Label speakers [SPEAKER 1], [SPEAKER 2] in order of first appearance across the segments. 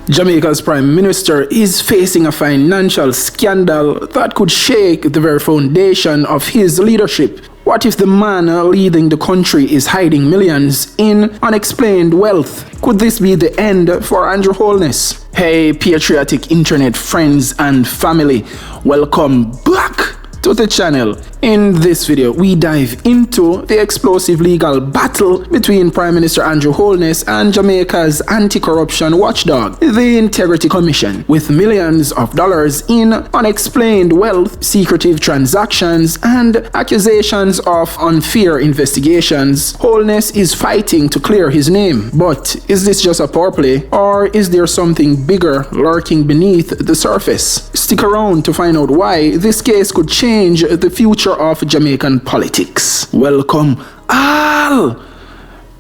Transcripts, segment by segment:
[SPEAKER 1] Jamaica's Prime Minister is facing a financial scandal that could shake the very foundation of his leadership. What if the man leading the country is hiding millions in unexplained wealth? Could this be the end for Andrew Holness? Hey, patriotic internet friends and family, welcome back to the channel. In this video, we dive into the explosive legal battle between Prime Minister Andrew Holness and Jamaica's anti-corruption watchdog, the Integrity Commission, with millions of dollars in unexplained wealth, secretive transactions, and accusations of unfair investigations. Holness is fighting to clear his name. But is this just a power play, or is there something bigger lurking beneath the surface? Stick around to find out why this case could change the future of Jamaican politics. Welcome all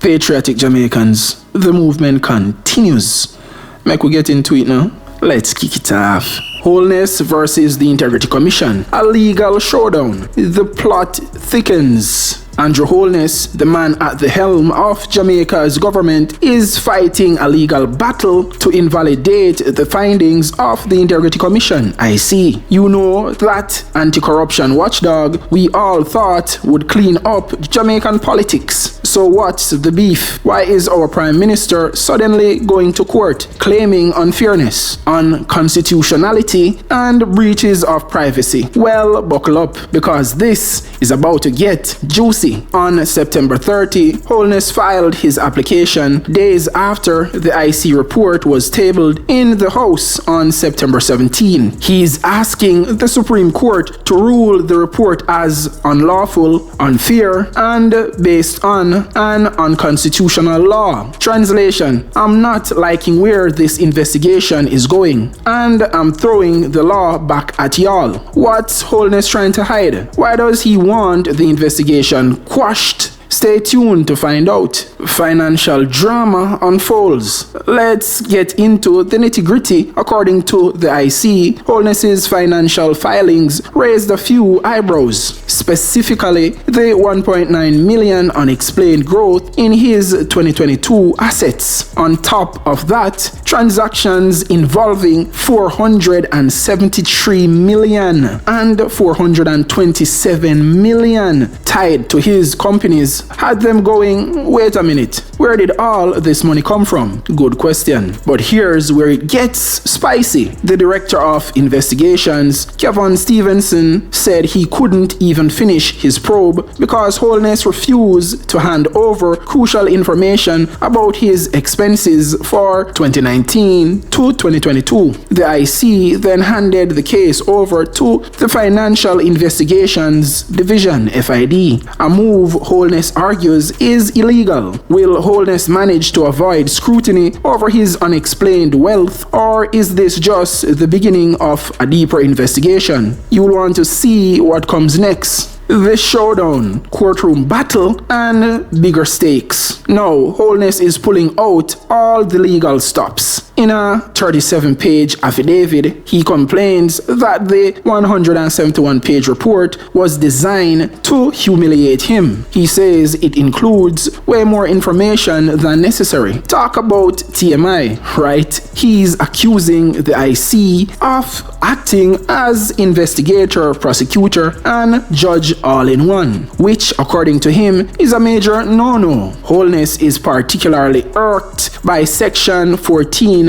[SPEAKER 1] patriotic Jamaicans. The movement continues. Make we get into it now. Let's kick it off. Holness versus the Integrity Commission. A legal showdown. The plot thickens. Andrew Holness, the man at the helm of Jamaica's government, is fighting a legal battle to invalidate the findings of the Integrity Commission. I see. You know, that anti-corruption watchdog we all thought would clean up Jamaican politics. So what's the beef? Why is our Prime Minister suddenly going to court claiming unfairness, unconstitutionality, and breaches of privacy? Well, buckle up, because this is about to get juicy. On September 30, Holness filed his application days after the IC report was tabled in the House on September 17. He's asking the Supreme Court to rule the report as unlawful, unfair, and based on an unconstitutional law. Translation: I'm not liking where this investigation is going, and I'm throwing the law back at y'all. What's Holness trying to hide? Why does he want the investigation quashed? Stay tuned to find out. Financial drama unfolds. Let's get into the nitty-gritty. According to the IC, Holness's financial filings raised a few eyebrows. Specifically, the 1.9 million unexplained growth in his 2022 assets. On top of that, transactions involving 473 million and 427 million tied to his companies had them going, wait a minute, where did all this money come from? Good question. But here's where it gets spicy. The Director of Investigations, Kevin Stevenson, said he couldn't even finish his probe because Holness refused to hand over crucial information about his expenses for 2019 to 2022. The IC then handed the case over to the Financial Investigations Division, FID, a move Holness argues is illegal. Will Holness manage to avoid scrutiny over his unexplained wealth, or is this just the beginning of a deeper investigation? You'll want to see what comes next. The showdown, courtroom battle, and bigger stakes. Now, Holness is pulling out all the legal stops. In a 37-page affidavit, he complains that the 171-page report was designed to humiliate him. He says it includes way more information than necessary. Talk about TMI, right? He's accusing the IC of acting as investigator, prosecutor, and judge all in one, which, according to him, is a major no-no. Holness is particularly irked by Section 14(5)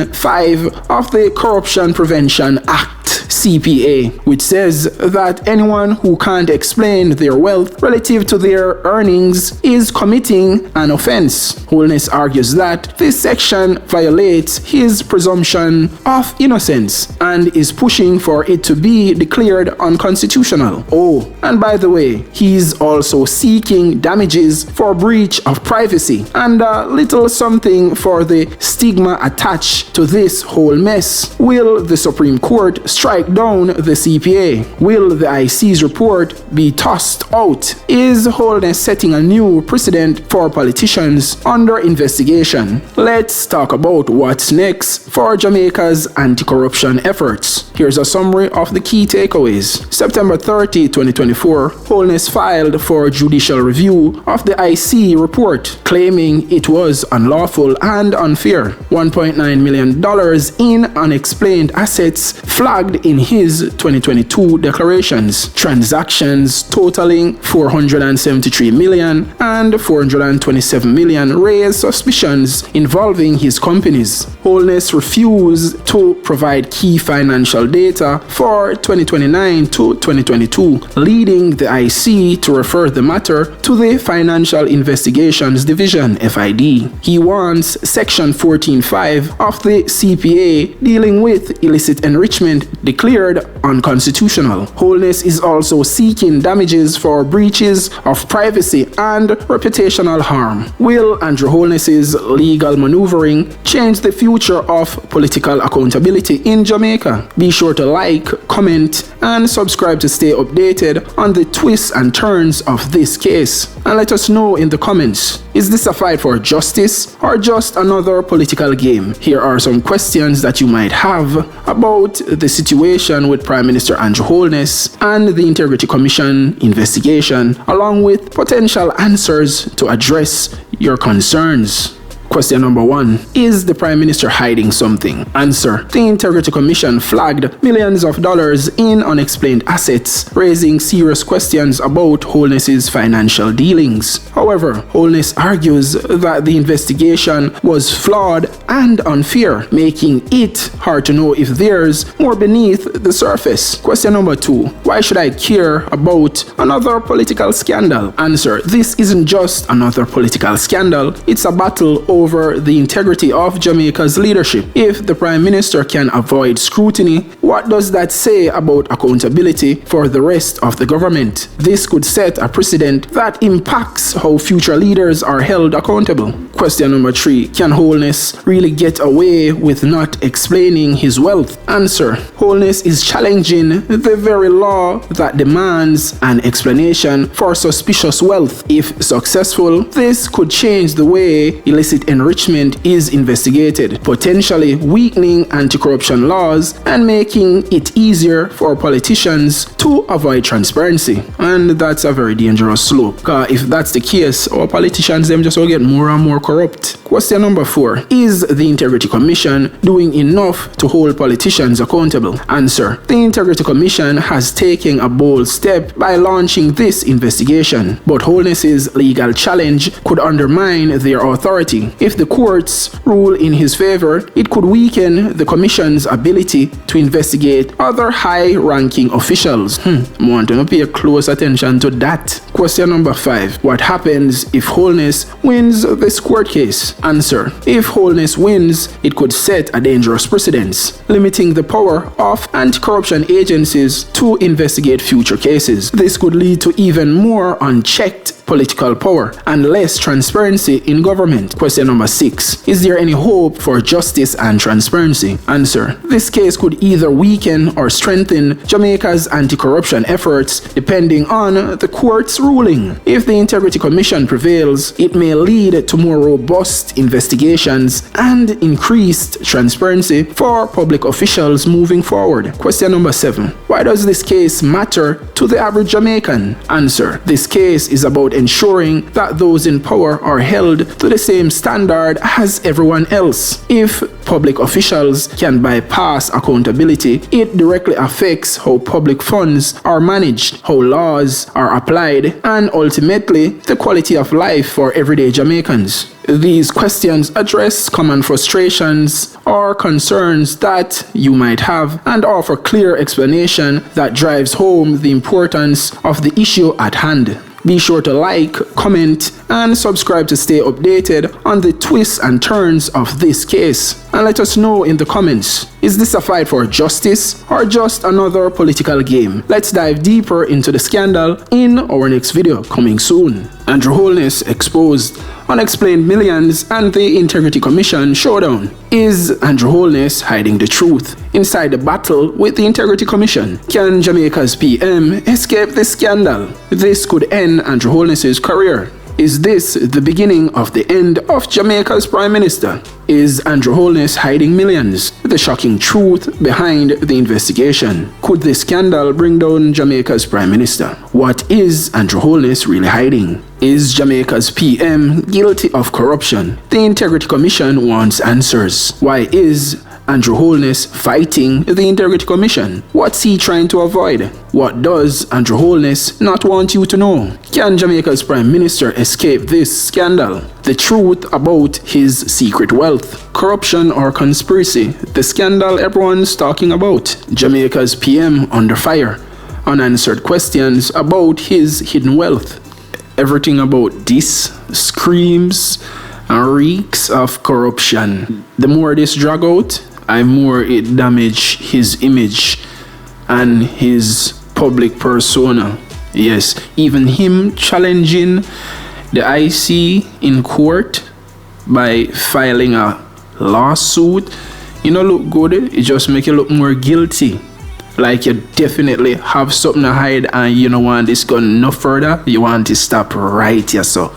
[SPEAKER 1] of the Corruption Prevention Act, CPA, which says that anyone who can't explain their wealth relative to their earnings is committing an offense. Holness argues that this section violates his presumption of innocence and is pushing for it to be declared unconstitutional. Oh, and by the way, he's also seeking damages for breach of privacy and a little something for the stigma attached to this whole mess. Will the Supreme Court strike down the CPA? Will the IC's report be tossed out? Is Holness setting a new precedent for politicians under investigation? Let's talk about what's next for Jamaica's anti-corruption efforts. Here's a summary of the key takeaways. September 30, 2024, Holness filed for judicial review of the IC report, claiming it was unlawful and unfair. $1.9 million in unexplained assets flagged in his 2022 declarations. Transactions totaling $473 million and $427 million raised suspicions involving his companies. Holness refused to provide key financial data for 2029 to 2022, leading the IC to refer the matter to the Financial Investigations Division, FID. He wants Section 14.5 of the CPA dealing with illicit enrichment declared unconstitutional. Holness is also seeking damages for breaches of privacy and reputational harm. Will Andrew Holness's legal maneuvering change the future of political accountability in Jamaica? Be sure to like, comment, and subscribe to stay updated on the twists and turns of this case. And let us know in the comments, is this a fight for justice or just another political game? Here are some questions that you might have about the situation with Prime Minister Andrew Holness and the Integrity Commission investigation, along with potential answers to address your concerns. Question number 1. Is the Prime Minister hiding something? Answer. The Integrity Commission flagged millions of dollars in unexplained assets, raising serious questions about Holness's financial dealings. However, Holness argues that the investigation was flawed and unfair, making it hard to know if there's more beneath the surface. Question number 2. Why should I care about another political scandal? Answer. This isn't just another political scandal, it's a battle over the integrity of Jamaica's leadership. If the Prime Minister can avoid scrutiny, what does that say about accountability for the rest of the government? This could set a precedent that impacts how future leaders are held accountable. Question number 3. Can Holness really get away with not explaining his wealth? Answer. Holness is challenging the very law that demands an explanation for suspicious wealth. If successful, this could change the way illicit enrichment is investigated, potentially weakening anti-corruption laws and making it easier for politicians to avoid transparency. And that's a very dangerous slope, because if that's the case, our politicians them just will get more and more corrupt. Question number 4. Is the Integrity Commission doing enough to hold politicians accountable? Answer. The Integrity Commission has taken a bold step by launching this investigation, but Holness's legal challenge could undermine their authority. If the courts rule in his favor, it could weaken the Commission's ability to investigate other high-ranking officials. I want to pay close attention to that. Question number 5. What happens if Holness wins this court case? Answer. If Holness wins, it could set a dangerous precedent, limiting the power of anti-corruption agencies to investigate future cases. This could lead to even more unchecked political power and less transparency in government. Question number 6. Is there any hope for justice and transparency? Answer. This case could either weaken or strengthen Jamaica's anti-corruption efforts depending on the court's ruling. If the Integrity Commission prevails, it may lead to more robust investigations and increased transparency for public officials moving forward. Question number 7. Why does this case matter to the average Jamaican? Answer. This case is about ensuring that those in power are held to the same standard as everyone else. If public officials can bypass accountability, it directly affects how public funds are managed, how laws are applied, and ultimately the quality of life for everyday Jamaicans. These questions address common frustrations or concerns that you might have and offer clear explanation that drives home the importance of the issue at hand. Be sure to like, comment, and subscribe to stay updated on the twists and turns of this case. And let us know in the comments, is this a fight for justice or just another political game? Let's dive deeper into the scandal in our next video coming soon. Andrew Holness exposed Unexplained Millions and the Integrity Commission Showdown. Is Andrew Holness hiding the truth inside the battle with the Integrity Commission? Can Jamaica's PM escape this scandal? This could end Andrew Holness's career. Is this the beginning of the end of Jamaica's Prime Minister? Is Andrew Holness hiding millions? The shocking truth behind the investigation. Could this scandal bring down Jamaica's Prime Minister? What is Andrew Holness really hiding? Is Jamaica's PM guilty of corruption? The Integrity Commission wants answers. Why is Andrew Holness fighting the Integrity Commission? What's he trying to avoid? What does Andrew Holness not want you to know? Can Jamaica's Prime Minister escape this scandal? The truth about his secret wealth, corruption or conspiracy, the scandal everyone's talking about. Jamaica's PM under fire, unanswered questions about his hidden wealth. Everything about this screams and reeks of corruption. The more this drag out, the more it damage his image and his public persona. Yes, even him challenging the IC in court by filing a lawsuit, look good. It just make you look more guilty. Like you definitely have something to hide and you don't want this gone no further. You want to stop right here. So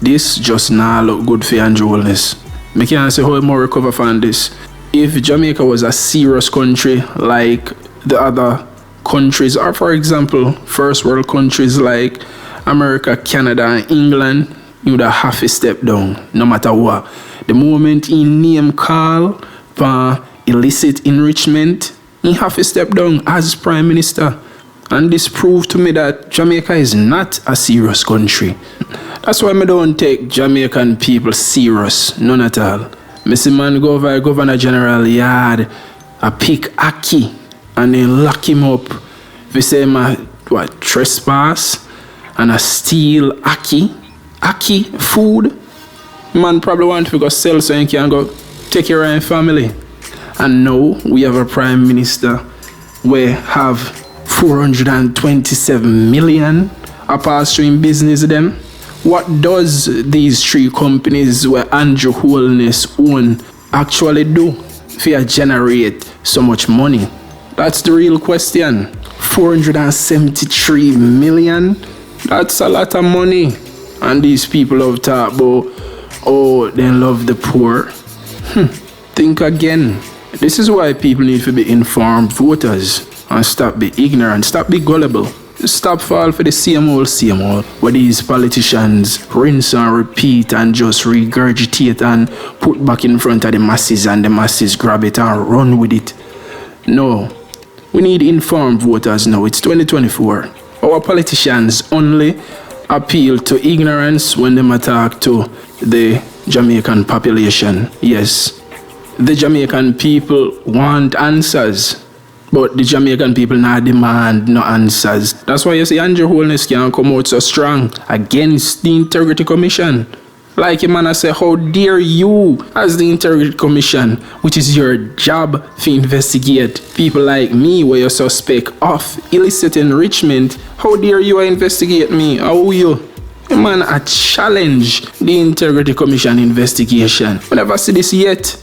[SPEAKER 1] this just not look good for Andrew Holness. I can't say how more recover from this. If Jamaica was a serious country like the other countries, or for example, first world countries like America, Canada, and England, you would have to step down, no matter what. The moment he name call for illicit enrichment, he have to step down as Prime Minister. And this proved to me that Jamaica is not a serious country. That's why I don't take Jamaican people serious, none at all. Missy man go over Governor General yard, I pick Aki, and then lock him up. If say trespass, and I steal Aki food. Man probably want to go sell so he can go take care of his family. And now we have a Prime Minister we have 427 million a pass through in business them. What does these three companies where Andrew Holness own actually do for generate so much money? That's the real question. 473 million? That's a lot of money. And these people have talked about, they love the poor. Think again. This is why people need to be informed voters and stop be ignorant, stop be gullible. Stop fall for the same old where these politicians rinse and repeat and just regurgitate and put back in front of the masses and the masses grab it and run with it. No, we need informed voters now. It's 2024. Our politicians only appeal to ignorance when they attack to the Jamaican population. Yes, the Jamaican people want answers. But the Jamaican people now demand no answers. That's why you see Andrew Holness can come out so strong against the Integrity Commission. Like a man I say, how dare you as the Integrity Commission, which is your job to investigate people like me where you suspect of illicit enrichment. How dare you investigate me? How you? Man, I challenge the Integrity Commission investigation. We never see this yet.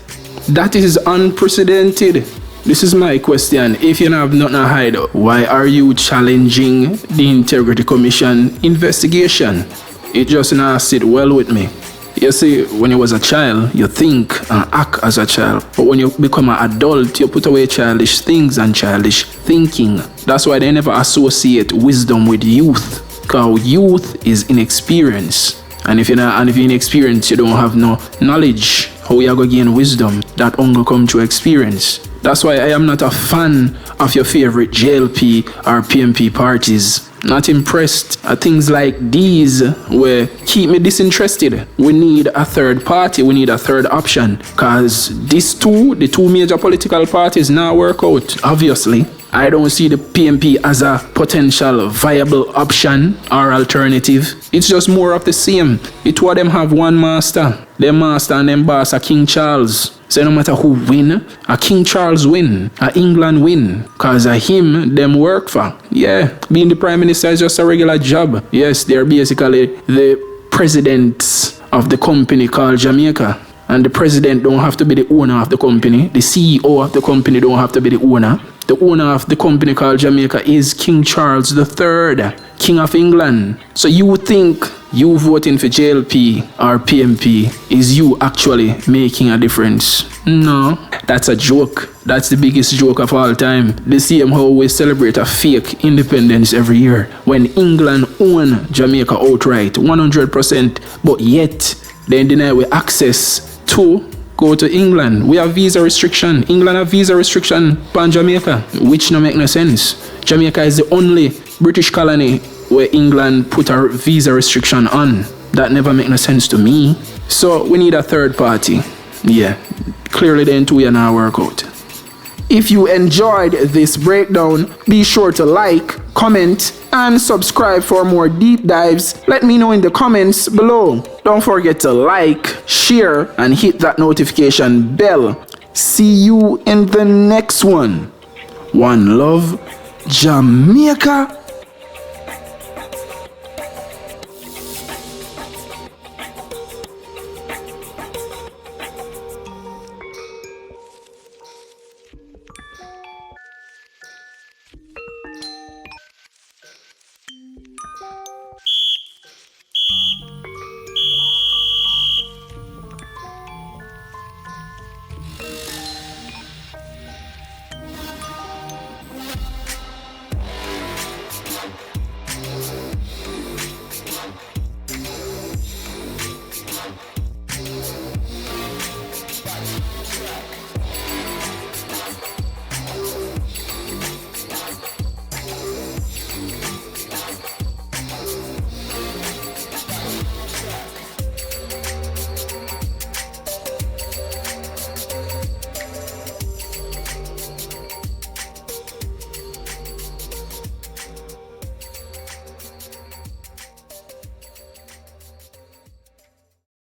[SPEAKER 1] That is unprecedented. This is my question. If you have nothing to hide, why are you challenging the Integrity Commission investigation? It just not sit well with me. You see, when you was a child, you think and act as a child. But when you become an adult, you put away childish things and childish thinking. That's why they never associate wisdom with youth. Because youth is inexperience. And if you're inexperienced, you don't have no knowledge. How you going to gain wisdom? That only come through experience. That's why I am not a fan of your favorite JLP or PMP parties. Not impressed at things like these where keep me disinterested. We need a third party. We need a third option. Because the two major political parties now work out. Obviously, I don't see the PMP as a potential viable option or alternative. It's just more of the same. It two of them have one master. Their master and them boss are King Charles. So no matter who win, a King Charles win, a England win. Cause of him, them work for. Yeah, being the Prime Minister is just a regular job. Yes, they're basically the presidents of the company called Jamaica. And the president don't have to be the owner of the company. The CEO of the company don't have to be the owner. The owner of the company called Jamaica is King Charles III, King of England. So you would think you voting for JLP or PMP is you actually making a difference. No, that's a joke. That's the biggest joke of all time. The same how we celebrate a fake independence every year when England own Jamaica outright, 100%, but yet they deny we access to go to England. We have visa restriction. England have visa restriction on Jamaica, which no make no sense. Jamaica is the only British colony where England put a visa restriction on. That never make no sense to me. So we need a third party. Yeah, clearly then two years now work out. If you enjoyed this breakdown, be sure to like, comment, and subscribe for more deep dives. Let me know in the comments below. Don't forget to like, share, and hit that notification bell. See you in the next one. One love, Jamaica.